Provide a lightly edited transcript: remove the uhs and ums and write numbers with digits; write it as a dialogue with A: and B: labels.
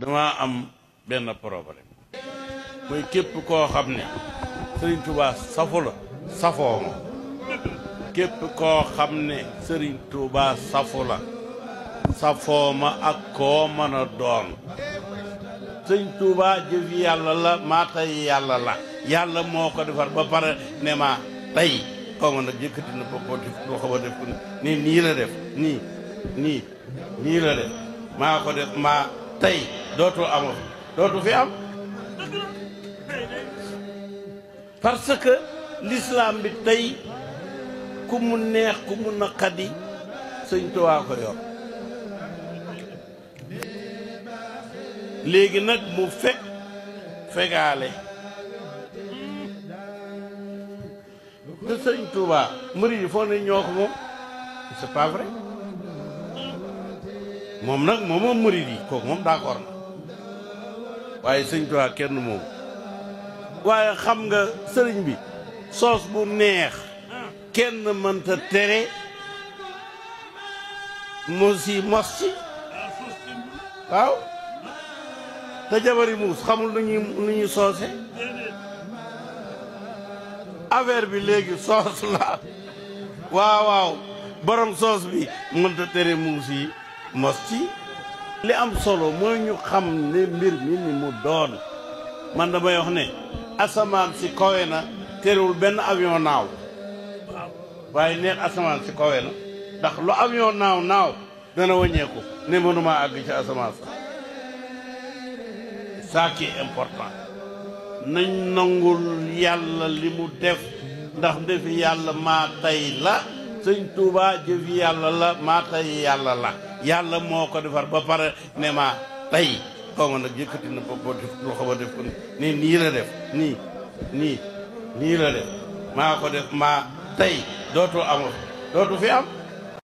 A: dama am benn problème muy képp koo xam ne Serigne Touba safu la safoo ma képp koo xam ne Serigne Touba safu la safoo ma ak koo mën a doon Serigne Touba jëf yàlla la maa tey yàlla la yàlla moo ko defar ba pare ne ma tey xaw ma nag yëkkati na boppoo def loo xaw a def ko ni nii la def nii la def maa ko def maa tey dootu amoo dootu fi am parce que l'islam bi tey ku mu neex ku mu naqadi Sëñ Tuubaa ko yor léegi nag mu fegaale te Sëñ Tuubaa murid yi foo ne ñoo ko moom c'est pas vrai moom nag moom murid yi kooku moom d'accord na waaye Sëñ Tuubaa kenn moom waaye xam nga sëriñ bi soos bu neex kenn mënta tere mos ci waaw te jabari muus xamul nu ñuy soose affaire bi léegi soos la waaw borom soos bi mënta tere muus yi mos ci li am solo mooy ñu xam ne mbir mi ni mu doon man damay wax ne asamaan si kawe na terewul benn avion naaw waaye neex asamaan si kawe na ndax lu avion naaw dana wàññeeku ne mënuma àgg ci asamaan sa ça qui est important nañ nangul yàlla li mu def ndax defi yàlla maa tey la Sëñ Tuubaa jëfi yàlla la maa tey yàlla la yàlla moo ko defar ba pare ne ma tey xaw ma nag yëkkati na boppoo def loo xaw a def ko ni nii la def nii la def maa ko def maa tey dootu amoo dootu fi am